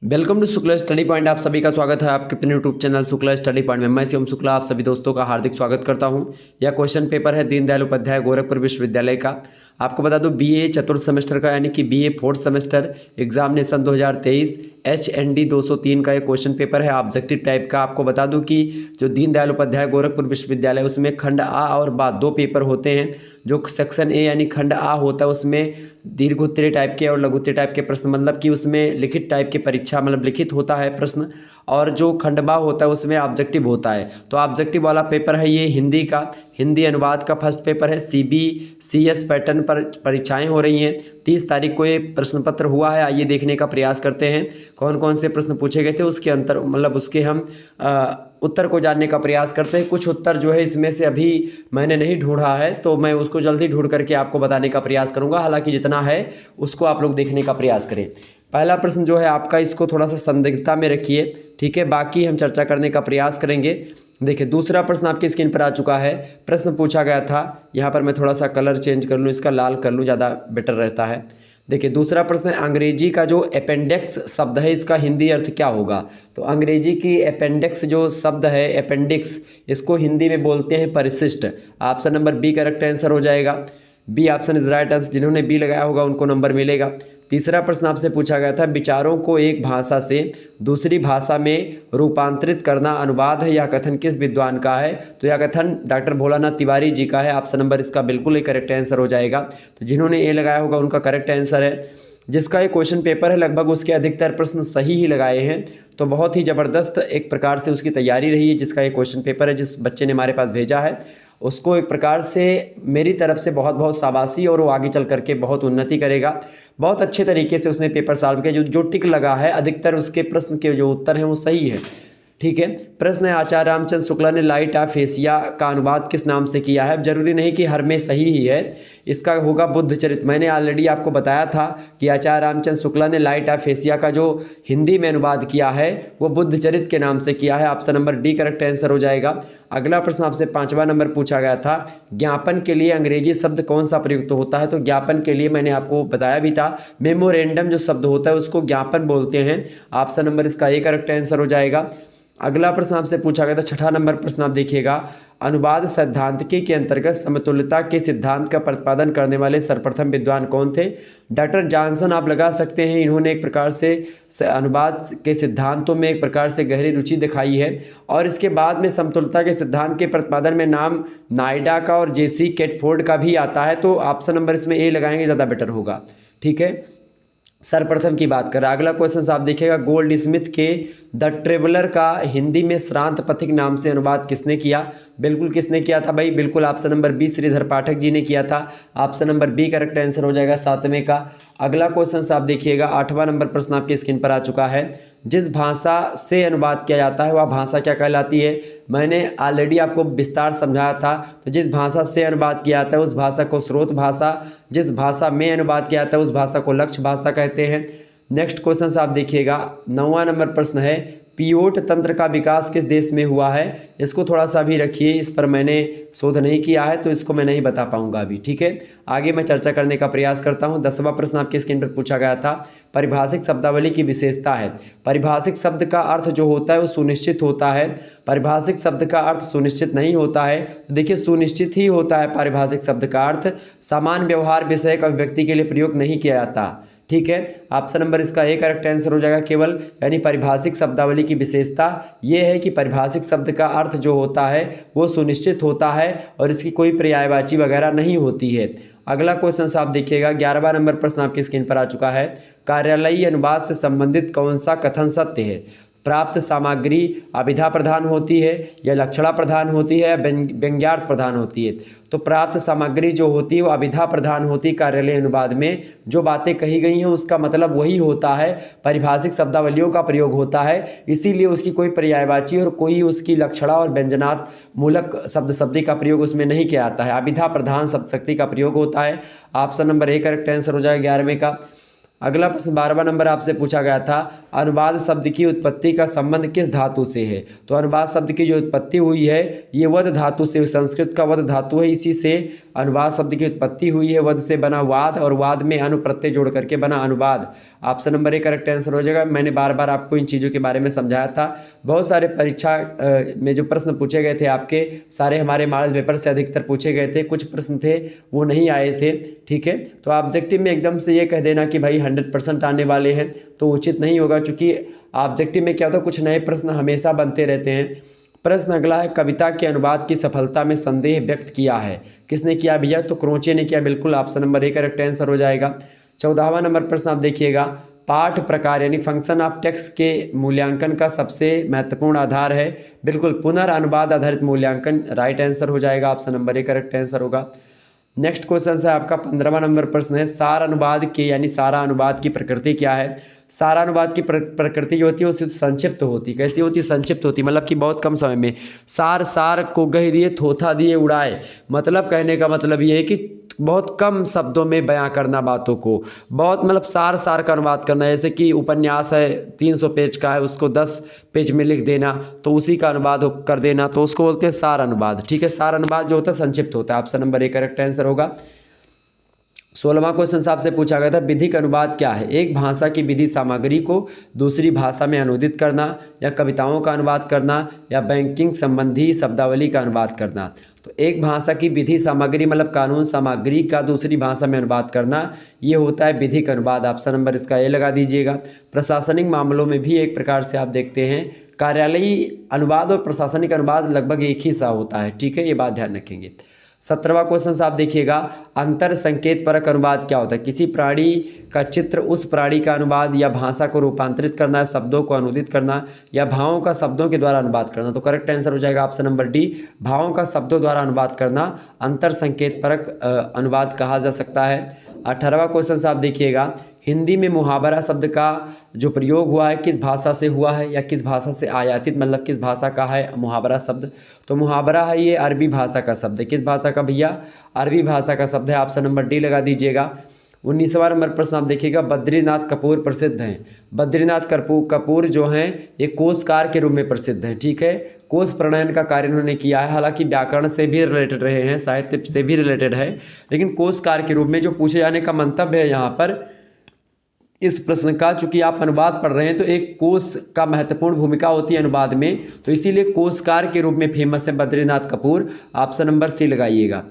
Welcome to Shukla study point. आप सभी का स्वागत है आपके अपने YouTube channel Shukla study point में। मैं शिवम शुक्ला आप सभी दोस्तों का हार्दिक स्वागत करता हूं। यह क्वेश्चन पेपर है दीनदयाल उपाध्याय गोरखपुर विश्वविद्यालय का। आपको बता दूं बीए चतुर्थ सेमेस्टर का यानी कि BA fourth semester examination 2023 HND 203 का एक क्वेश्चन पेपर है ऑब्जेक्टिव टाइप का। आपको बता दूं कि जो दीनदयाल उपाध्याय गोरखपुर विश्वविद्यालय उसमें खंड आ और बा दो पेपर होते हैं। जो सेक्शन ए यानी खंड आ होता है उसमें दीर्घ उत्तरीय टाइप के और लघु उत्तरीय टाइप के प्रश्न, मतलब कि उसमें लिखित टाइप की परीक्षा मतलब लिखित होता है प्रश्न, और जो खंड बा होता है उसमें ऑब्जेक्टिव होता है। तो ऑब्जेक्टिव वाला पेपर है ये हिंदी का, हिंदी अनुवाद का फर्स्ट पेपर है। CBCS पैटर्न पर परीक्षाएं हो रही हैं। 30 तारीख को ये प्रश्न पत्र हुआ है। आइए देखने का प्रयास करते हैं कौन कौन से प्रश्न पूछे गए थे, उसके अंतर मतलब उसके हम उत्तर को जानने का प्रयास करते हैं। कुछ उत्तर जो है इसमें से अभी मैंने नहीं ढूंढा है, तो मैं उसको जल्दी ढूंढ करके आपको बताने का प्रयास करूंगा। हालांकि जितना है उसको आप लोग देखने का प्रयास करें। पहला प्रश्न जो है आपका, इसको थोड़ा सा संदिग्धता में रखिए, ठीक है, बाकी हम चर्चा करने का प्रयास करेंगे। देखिए दूसरा प्रश्न आपकी स्क्रीन पर आ चुका है। प्रश्न पूछा गया था, यहाँ पर मैं थोड़ा सा कलर चेंज कर लूँ, इसका लाल कर लूँ, ज़्यादा बेटर रहता है। देखिए दूसरा प्रश्न है अंग्रेजी का जो अपेंडिक्स शब्द है इसका हिंदी अर्थ क्या होगा। तो अंग्रेजी की अपेंडिक्स जो शब्द है अपेंडिक्स, इसको हिंदी में बोलते हैं परिशिष्ट। Option number B correct answer हो जाएगा। B option is right answer. जिन्होंने बी लगाया होगा उनको नंबर मिलेगा। तीसरा प्रश्न आपसे पूछा गया था विचारों को एक भाषा से दूसरी भाषा में रूपांतरित करना अनुवाद है, यह कथन किस विद्वान का है। तो यह कथन डॉक्टर भोलानाथ तिवारी जी का है। ऑप्शन नंबर इसका बिल्कुल ही करेक्ट आंसर हो जाएगा। तो जिन्होंने ए लगाया होगा उनका करेक्ट आंसर है। जिसका ये क्वेश्चन पेपर है लगभग उसके अधिकतर प्रश्न सही ही लगाए हैं, तो बहुत ही ज़बरदस्त एक प्रकार से उसकी तैयारी रही है। जिसका ये क्वेश्चन पेपर है, जिस बच्चे ने हमारे पास भेजा है, उसको एक प्रकार से मेरी तरफ से बहुत बहुत शाबाशी, और वो आगे चल करके बहुत उन्नति करेगा। बहुत अच्छे तरीके से उसने पेपर सॉल्व किया। जो टिक लगा है अधिकतर उसके प्रश्न के जो उत्तर हैं वो सही है, ठीक है। प्रश्न है आचार्य रामचंद्र शुक्ला ने लाइट ऑफ एशिया का अनुवाद किस नाम से किया है। जरूरी नहीं कि हर में सही ही है, इसका होगा बुद्ध चरित। मैंने ऑलरेडी आपको बताया था कि आचार्य रामचंद्र शुक्ला ने लाइट ऑफ एशिया का जो हिंदी में अनुवाद किया है वो बुद्ध चरित के नाम से किया है। Option number D correct answer हो जाएगा। अगला प्रश्न आपसे 5वां नंबर पूछा गया था ज्ञापन के लिए अंग्रेजी शब्द कौन सा प्रयुक्त होता है। तो ज्ञापन के लिए मैंने आपको बताया भी था, मेमोरेंडम जो शब्द होता है उसको ज्ञापन बोलते हैं। ऑप्शन नंबर इसका ए करेक्ट आंसर हो जाएगा। अगला प्रश्न आपसे पूछा गया था 6वां नंबर प्रश्न आप देखिएगा, अनुवाद सिद्धांतिकी के अंतर्गत समतुल्यता के सिद्धांत का प्रतिपादन करने वाले सर्वप्रथम विद्वान कौन थे। डॉक्टर जॉनसन आप लगा सकते हैं। इन्होंने एक प्रकार से अनुवाद के सिद्धांतों में एक प्रकार से गहरी रुचि दिखाई है, और इसके बाद में समतुल्यता के सिद्धांत के प्रतिपादन में नाम नायडा का और JC कैटफोर्ड का भी आता है। तो ऑप्शन नंबर इसमें ए लगाएंगे ज़्यादा बेटर होगा, ठीक है। सर्वप्रथम की बात करें, अगला क्वेश्चन आप देखिएगा गोल्ड स्मिथ के द ट्रेवलर का हिंदी में श्रांत पथिक नाम से अनुवाद किसने किया। बिल्कुल किसने किया था भाई, बिल्कुल option number B Shridhar Pathak ji ने किया था। Option number B correct answer हो जाएगा 7वें का। अगला क्वेश्चन आप देखिएगा 8वां नंबर प्रश्न आपकी स्क्रीन पर आ चुका है, जिस भाषा से अनुवाद किया जाता है वह भाषा क्या कहलाती है। मैंने ऑलरेडी आपको विस्तार समझाया था। तो जिस भाषा से अनुवाद किया जाता है उस भाषा को स्रोत भाषा, जिस भाषा में अनुवाद किया जाता है उस भाषा को लक्ष्य भाषा कहते हैं। नेक्स्ट क्वेश्चन आप देखिएगा 9वां नंबर प्रश्न है पियोट तंत्र का विकास किस देश में हुआ है। इसको थोड़ा सा भी रखिए, इस पर मैंने शोध नहीं किया है तो इसको मैं नहीं बता पाऊंगा अभी, ठीक है। आगे मैं चर्चा करने का प्रयास करता हूं। 10वां प्रश्न आपके स्क्रीन पर पूछा गया था परिभाषिक शब्दावली की विशेषता है। परिभाषिक शब्द का अर्थ जो होता है वो सुनिश्चित होता है। परिभाषिक शब्द का अर्थ सुनिश्चित नहीं होता है। तो देखिए सुनिश्चित ही होता है परिभाषिक शब्द का अर्थ, सामान्य व्यवहार विषयक अभिव्यक्ति के लिए प्रयोग नहीं किया जाता, ठीक है। ऑप्शन नंबर इसका ए करेक्ट आंसर हो जाएगा केवल। यानी परिभाषिक शब्दावली की विशेषता ये है कि परिभाषिक शब्द का अर्थ जो होता है वो सुनिश्चित होता है और इसकी कोई पर्यायवाची वगैरह नहीं होती है। अगला क्वेश्चन आप देखिएगा 11वां नंबर प्रश्न आपकी स्क्रीन पर आ चुका है, कार्यालयीय अनुवाद से संबंधित कौन सा कथन सत्य है। प्राप्त सामग्री अभिधा प्रधान होती है या लक्षणा प्रधान होती है या व्यंग्यार्थ प्रधान होती है। तो प्राप्त सामग्री जो होती है वो अभिधा प्रधान होती है। कार्यालय अनुवाद में जो बातें कही गई हैं उसका मतलब वही होता है, परिभाषिक शब्दावलियों का प्रयोग होता है, इसीलिए उसकी कोई पर्यायवाची और कोई उसकी लक्षणा और व्यंजनात् मूलक शब्द शक्ति का प्रयोग उसमें नहीं किया जाता है। अभिधा प्रधान शब्द शक्ति का प्रयोग होता है। Option number A correct answer हो जाएगा 11वें का। अगला प्रश्न 12वां नंबर आपसे पूछा गया था, अनुवाद शब्द की उत्पत्ति का संबंध किस धातु से है। तो अनुवाद शब्द की जो उत्पत्ति हुई है ये वध धातु से, संस्कृत का वध धातु है, इसी से अनुवाद शब्द की उत्पत्ति हुई है। वध से बना वाद और वाद में अनु प्रत्यय जोड़ करके बना अनुवाद। Option number A correct answer हो जाएगा। मैंने बार बार आपको इन चीज़ों के बारे में समझाया था। बहुत सारे परीक्षा में जो प्रश्न पूछे गए थे आपके, सारे हमारे मॉडल पेपर से अधिकतर पूछे गए थे, कुछ प्रश्न थे वो नहीं आए थे। ठीक है, तो ऑब्जेक्टिव में एकदम से ये कह देना कि भाई 100% आने वाले हैं तो उचित नहीं होगा, क्योंकि ऑब्जेक्टिव में क्या होता है, कुछ नए प्रश्न हमेशा बनते रहते हैं। प्रश्न अगला है, कविता के अनुवाद की सफलता में संदेह व्यक्त किया है, किसने किया भैया। तो क्रोचे ने किया, बिल्कुल option number A correct answer हो जाएगा। 14वां नंबर प्रश्न आप देखिएगा, पाठ प्रकार यानी फंक्शन ऑफ टेक्स्ट के मूल्यांकन का सबसे महत्वपूर्ण आधार है, बिल्कुल पुनर्अनुवाद आधारित मूल्यांकन राइट आंसर हो जाएगा। Option number A correct answer होगा। नेक्स्ट क्वेश्चन है आपका 15वां नंबर प्रश्न है, सार अनुवाद के यानी सारा अनुवाद की प्रकृति क्या है। सारा अनुवाद की प्रकृति जो होती है वो सिर्फ संक्षिप्त होती है। कैसी होती है, संक्षिप्त होती है, मतलब कि बहुत कम समय में। सार सार को गह दिए थोथा दिए उड़ाए, मतलब कहने का मतलब ये है कि बहुत कम शब्दों में बयां करना बातों को, बहुत मतलब सार सार का अनुवाद करना। जैसे कि उपन्यास है 300 पेज का है, उसको 10 पेज में लिख देना, तो उसी का अनुवाद कर देना, तो उसको बोलते हैं सार अनुवाद। ठीक है, सार अनुवाद जो होता है संक्षिप्त होता है। Option number A correct answer होगा। 16वां क्वेश्चन आपसे पूछा गया था, विधिक अनुवाद क्या है। एक भाषा की विधि सामग्री को दूसरी भाषा में अनुदित करना, या कविताओं का अनुवाद करना, या बैंकिंग संबंधी शब्दावली का अनुवाद करना। तो एक भाषा की विधि सामग्री मतलब कानून सामग्री का दूसरी भाषा में अनुवाद करना, ये होता है विधिक अनुवाद। ऑप्शन नंबर इसका ए लगा दीजिएगा। प्रशासनिक मामलों में भी एक प्रकार से आप देखते हैं कार्यालयी अनुवाद और प्रशासनिक अनुवाद लगभग एक ही सा होता है। ठीक है, ये बात ध्यान रखेंगे। 17वां क्वेश्चन आप देखिएगा, अंतर संकेत परक अनुवाद क्या होता है। किसी प्राणी का चित्र उस प्राणी का अनुवाद, या भाषा को रूपांतरित करना, शब्दों को अनुदित करना, या भावों का शब्दों के द्वारा अनुवाद करना। तो करेक्ट आंसर हो जाएगा ऑप्शन नंबर डी, भावों का शब्दों द्वारा अनुवाद करना अंतर संकेत परक अनुवाद कहा जा सकता है। 18वां क्वेश्चन आप देखिएगा, हिंदी में मुहावरा शब्द का जो प्रयोग हुआ है किस भाषा से हुआ है, या किस भाषा से आयातित, मतलब किस भाषा का है मुहावरा शब्द। तो मुहावरा है ये अरबी भाषा का शब्द है। किस भाषा का भैया, अरबी भाषा का शब्द है। ऑप्शन नंबर डी लगा दीजिएगा। 19वां नंबर प्रश्न आप देखिएगा, बद्रीनाथ कपूर प्रसिद्ध हैं। बद्रीनाथ कपूर जो हैं ये कोशकार के रूप में प्रसिद्ध हैं। ठीक है, कोश प्रणयन का कार्य इन्होंने किया है, हालांकि व्याकरण से भी रिलेटेड रहे हैं, साहित्य से भी रिलेटेड है, लेकिन कोशकार के रूप में जो पूछे जाने का मंतव्य है यहाँ पर इस प्रश्न का, चूंकि आप अनुवाद पढ़ रहे हैं तो एक कोश का महत्वपूर्ण भूमिका होती है अनुवाद में, तो इसीलिए कोशकार के रूप में फेमस है Badrinath Kapoor. Option number C लगाइएगा।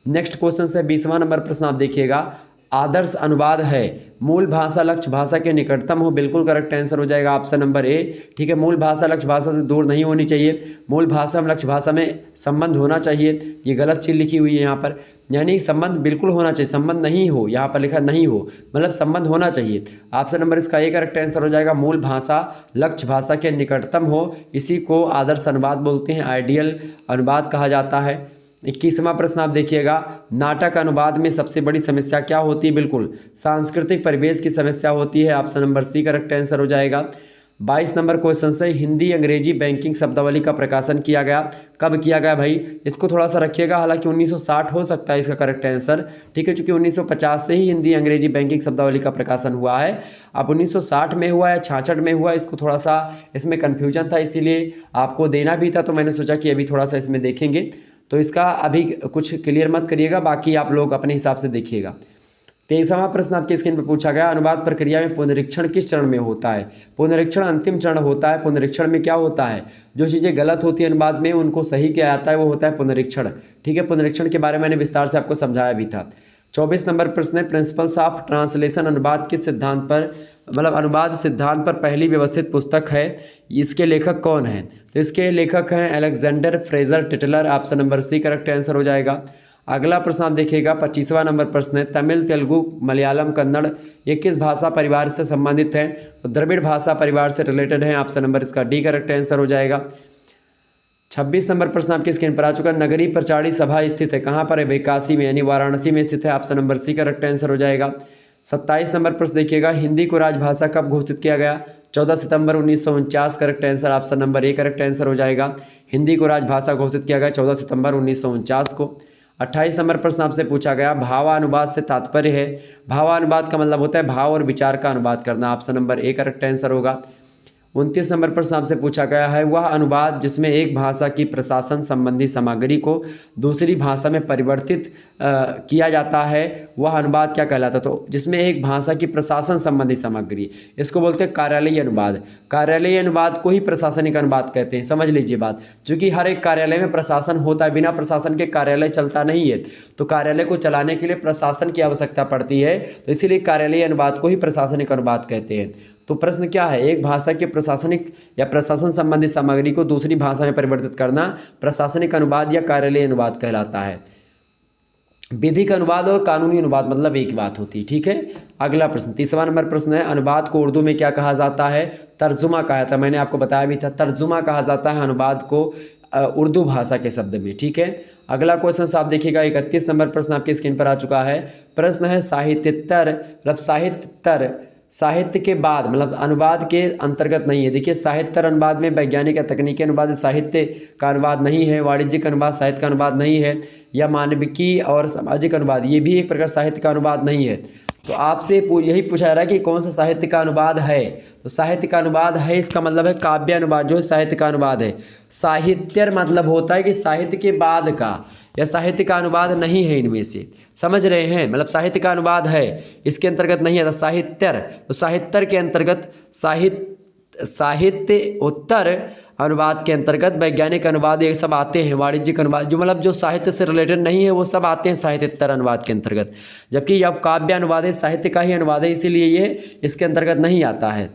नेक्स्ट क्वेश्चन से 20वां नंबर प्रश्न आप देखिएगा, आदर्श अनुवाद है मूल भाषा लक्ष्य भाषा के निकटतम हो, बिल्कुल करेक्ट आंसर हो जाएगा ऑप्शन नंबर ए। ठीक है, मूल भाषा लक्ष्य भाषा से दूर नहीं होनी चाहिए, मूल भाषा में लक्ष्य भाषा में संबंध होना चाहिए। ये गलत चीज़ लिखी हुई है यहाँ पर, यानी संबंध बिल्कुल होना चाहिए, संबंध नहीं हो, यहाँ पर लिखा नहीं हो, मतलब संबंध होना चाहिए। ऑप्शन नंबर इसका ए करेक्ट आंसर हो जाएगा। मूल भाषा लक्ष्य भाषा के निकटतम हो, इसी को आदर्श अनुवाद बोलते हैं, आइडियल अनुवाद कहा जाता है। 21वां प्रश्न आप देखिएगा, नाटक अनुवाद में सबसे बड़ी समस्या क्या होती है, बिल्कुल सांस्कृतिक परिवेश की समस्या होती है। Option number C correct answer हो जाएगा। 22 नंबर क्वेश्चन से हिंदी अंग्रेजी बैंकिंग शब्दावली का प्रकाशन किया गया, कब किया गया भाई, इसको थोड़ा सा रखिएगा, हालांकि 1960 हो सकता है इसका करेक्ट आंसर। ठीक है, चूंकि 1950 से ही हिंदी अंग्रेजी बैंकिंग शब्दावली का प्रकाशन हुआ है। अब 1960 में हुआ या 66 में हुआ, इसको थोड़ा सा इसमें कन्फ्यूजन था, इसीलिए आपको देना भी था, तो मैंने सोचा कि अभी थोड़ा सा इसमें देखेंगे, तो इसका अभी कुछ क्लियर मत करिएगा, बाकी आप लोग अपने हिसाब से देखिएगा। 23वां प्रश्न आपके स्क्रीन पर पूछा गया, अनुवाद प्रक्रिया में पुनरीक्षण किस चरण में होता है। पुनरीक्षण अंतिम चरण होता है। पुनरीक्षण में क्या होता है, जो चीज़ें गलत होती है अनुवाद में उनको सही किया जाता है, वो होता है पुनरीक्षण। ठीक है, पुनरीक्षण के बारे में मैंने विस्तार से आपको समझाया भी था। 24 नंबर प्रश्न है, प्रिंसिपल्स ऑफ ट्रांसलेशन अनुवाद किस सिद्धांत पर, मतलब अनुवाद सिद्धांत पर पहली व्यवस्थित पुस्तक है, इसके लेखक कौन हैं। तो इसके लेखक हैं Alexander Fraser Tytler. Option number C correct answer हो जाएगा। अगला प्रश्न आप देखिएगा, 25वां नंबर प्रश्न है, तमिल तेलुगु मलयालम कन्नड़ ये किस भाषा परिवार से संबंधित है। तो द्रविड़ भाषा परिवार से रिलेटेड है। ऑप्शन नंबर इसका डी करेक्ट आंसर हो जाएगा। 26 नंबर प्रश्न आपके स्क्रीन पर आ चुका है, नगरीय प्रचारी सभा स्थित है कहाँ पर है, भाई काशी में यानी वाराणसी में स्थित है। Option number C correct answer हो जाएगा। 27 नंबर प्रश्न देखिएगा, हिंदी को राजभाषा कब घोषित किया गया। 14 सितंबर 1949 correct answer. Option number A correct answer हो जाएगा। हिंदी को राजभाषा घोषित किया गया 14 सितंबर 1949 को। 28 नंबर प्रश्न आपसे पूछा गया, भावानुवाद से तात्पर्य है। भावानुवाद का मतलब होता है भाव और विचार का अनुवाद करना। Option number A correct answer होगा। 29 नंबर प्रश्न आपसे पूछा गया है, वह अनुवाद जिसमें एक भाषा की प्रशासन संबंधी सामग्री को दूसरी भाषा में परिवर्तित किया जाता है, वह अनुवाद क्या कहलाता है? तो जिसमें एक भाषा की प्रशासन संबंधी सामग्री, इसको बोलते हैं कार्यालयीय अनुवाद। कार्यालयीय अनुवाद को ही प्रशासनिक अनुवाद कहते हैं, समझ लीजिए बात। क्योंकि हर एक कार्यालय में प्रशासन होता है, बिना प्रशासन के कार्यालय चलता नहीं है, तो कार्यालय को चलाने के लिए प्रशासन की आवश्यकता पड़ती है, तो इसीलिए कार्यालयीय अनुवाद को ही प्रशासनिक अनुवाद कहते हैं। तो प्रश्न क्या है, एक भाषा के प्रशासनिक या प्रशासन संबंधी सामग्री को दूसरी भाषा में परिवर्तित करना प्रशासनिक अनुवाद या कार्यालयीय अनुवाद कहलाता है। विधिक अनुवाद और कानूनी अनुवाद मतलब एक बात होती है, ठीक है। अगला प्रश्न 30वां नंबर प्रश्न है, अनुवाद को उर्दू में क्या कहा जाता है? तर्जुमा कहा था, मैंने आपको बताया भी था, तर्जुमा कहा जाता है अनुवाद को उर्दू भाषा के शब्द में, ठीक है। अगला क्वेश्चन आप देखिएगा, 31 नंबर प्रश्न आपकी स्क्रीन पर आ चुका है। प्रश्न है साहित्यतर, मतलब साहित्यतर साहित्य के बाद मतलब अनुवाद के अंतर्गत नहीं है। देखिए साहित्यतर अनुवाद में वैज्ञानिक या तकनीकी अनुवाद साहित्य का अनुवाद नहीं है, वाणिज्यिक अनुवाद साहित्य का अनुवाद नहीं है, या मानविकी और सामाजिक अनुवाद ये भी एक प्रकार साहित्य का अनुवाद नहीं है। तो आपसे यही पूछा जा रहा है कि कौन सा साहित्य का अनुवाद है? तो साहित्य का अनुवाद है, इसका मतलब है काव्य अनुवाद जो है साहित्य का अनुवाद है। साहित्यर मतलब होता है कि साहित्य के बाद का, या साहित्य का अनुवाद नहीं है इनमें से, समझ रहे हैं? मतलब साहित्य का अनुवाद है, इसके अंतर्गत नहीं आता साहित्यर। तो साहित्यर के अंतर्गत साहित्य उत्तर अनुवाद के अंतर्गत वैज्ञानिक अनुवाद ये सब आते हैं, वाणिज्यिक अनुवाद जो मतलब जो साहित्य से रिलेटेड नहीं है वो सब आते हैं साहित्योत्तर अनुवाद के अंतर्गत। जबकि अब काव्य अनुवाद है, साहित्य का ही अनुवाद है, इसीलिए ये इसके अंतर्गत नहीं आता है।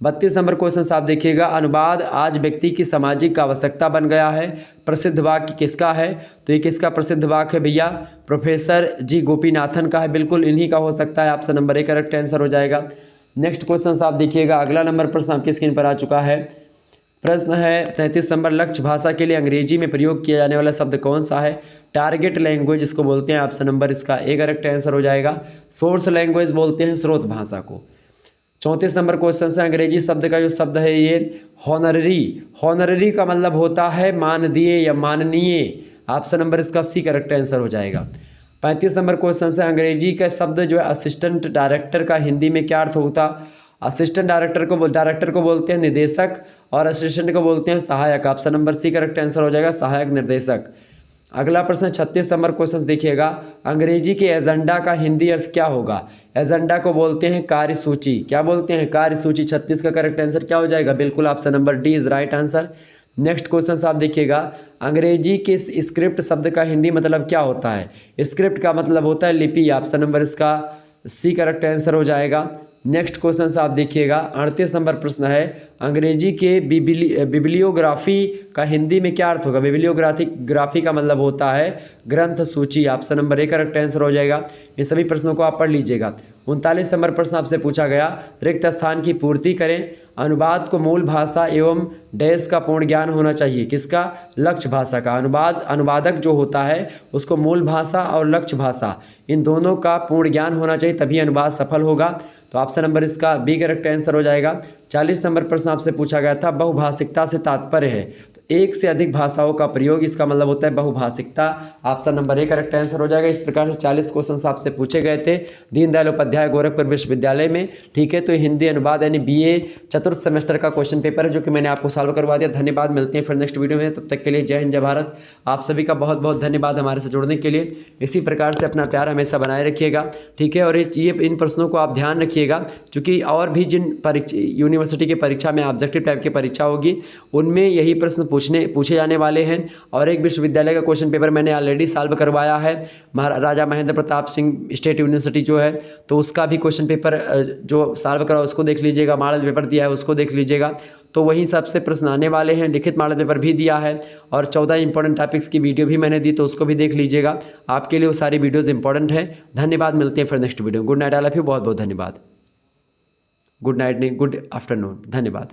32 नंबर क्वेश्चन आप देखिएगा, अनुवाद आज व्यक्ति की सामाजिक आवश्यकता बन गया है। प्रसिद्ध वाक्य किसका है? तो ये किसका प्रसिद्ध वाक्य है भैया? प्रोफेसर जी गोपीनाथन का है, बिल्कुल इन्हीं का हो सकता है। Option number A correct answer हो जाएगा। नेक्स्ट क्वेश्चन आप देखिएगा, अगला नंबर प्रश्न आपकी स्क्रीन पर आ चुका है। प्रश्न है 33 नंबर, लक्ष्य भाषा के लिए अंग्रेजी में प्रयोग किया जाने वाला शब्द कौन सा है? टारगेट लैंग्वेज इसको बोलते हैं, ऑप्शन नंबर इसका ए करेक्ट आंसर हो जाएगा। सोर्स लैंग्वेज बोलते हैं स्रोत भाषा को। 34 नंबर क्वेश्चन से अंग्रेजी शब्द का जो शब्द है ये हॉनररी, हॉनररी का मतलब होता है मानदेय या माननीय, ऑप्शन नंबर इसका सी करेक्ट आंसर हो जाएगा। 35 नंबर क्वेश्चन से अंग्रेजी का शब्द जो है असिस्टेंट डायरेक्टर का हिंदी में क्या अर्थ होता? असिस्टेंट डायरेक्टर को बोलते हैं निदेशक और असिस्टेंट को बोलते हैं सहायक, option number C correct answer हो जाएगा, सहायक निर्देशक। अगला प्रश्न 36 नंबर क्वेश्चन देखिएगा, अंग्रेजी के एजेंडा का हिंदी अर्थ क्या होगा? एजेंडा को बोलते हैं कार्यसूची, क्या बोलते हैं? कार्यसूची। 36 का करेक्ट आंसर क्या हो जाएगा? बिल्कुल option number D is right answer. Next question आप देखिएगा, अंग्रेजी के स्क्रिप्ट शब्द का हिंदी मतलब क्या होता है? स्क्रिप्ट का मतलब होता है लिपि, ऑप्शन नंबर इसका सी करेक्ट आंसर हो जाएगा। नेक्स्ट क्वेश्चन आप देखिएगा, 38 नंबर प्रश्न है, अंग्रेजी के बिब्लियोग्राफी का हिंदी में क्या अर्थ होगा? बिब्लियोग्राफी का मतलब होता है ग्रंथ सूची, option number A correct answer हो जाएगा। इन सभी प्रश्नों को आप पढ़ लीजिएगा। 39 नंबर प्रश्न आपसे पूछा गया, रिक्त स्थान की पूर्ति करें। अनुवाद को मूल भाषा एवं डैश का पूर्ण ज्ञान होना चाहिए, किसका? लक्ष्य भाषा का। अनुवादक जो होता है उसको मूल भाषा और लक्ष्य भाषा इन दोनों का पूर्ण ज्ञान होना चाहिए, तभी अनुवाद सफल होगा। तो ऑप्शन नंबर इसका बी करेक्ट आंसर हो जाएगा। 40 नंबर प्रश्न आपसे पूछा गया था, बहुभाषिकता से तात्पर्य है? तो एक से अधिक भाषाओं का प्रयोग, इसका मतलब होता है बहुभाषिकता, option number A correct answer हो जाएगा। इस प्रकार से 40 क्वेश्चन आपसे पूछे गए थे दीनदयाल उपाध्याय गोरखपुर विश्वविद्यालय में, ठीक है। तो हिंदी अनुवाद यानी बीए चतुर्थ सेमेस्टर का क्वेश्चन पेपर है जो कि मैंने आपको सॉल्व करवा दिया। धन्यवाद, मिलते हैं फिर नेक्स्ट वीडियो में, तब तक के लिए जय हिंद जय भारत। आप सभी का बहुत बहुत धन्यवाद हमारे से जुड़ने के लिए। इसी प्रकार से अपना प्यार हमेशा बनाए रखिएगा, ठीक है। और ये इन प्रश्नों को आप ध्यान रखिएगा, क्योंकि और भी जिन यूनिवर्सिटी की परीक्षा में ऑब्जेक्टिव टाइप की परीक्षा होगी उनमें यही प्रश्न पूछे जाने वाले हैं। और एक विश्वविद्यालय का क्वेश्चन पेपर मैंने ऑलरेडी सॉल्व करवाया है, महाराजा महेंद्र प्रताप सिंह स्टेट यूनिवर्सिटी जो है, तो उसका भी क्वेश्चन पेपर जो सॉल्व करा उसको देख लीजिएगा, मॉडल पेपर दिया है उसको देख लीजिएगा। तो वही सबसे प्रश्न आने वाले हैं, लिखित मॉडल पेपर भी दिया है और 14 इंपॉर्टेंट टॉपिक्स की वीडियो भी मैंने दी, तो उसको भी देख लीजिएगा, आपके लिए वो सारी वीडियोज़ इंपॉर्टेंट है। धन्यवाद, मिलते हैं फिर next video. Good night all of you, बहुत बहुत धन्यवाद। गुड नाइट नहीं, गुड आफ्टरनून, धन्यवाद।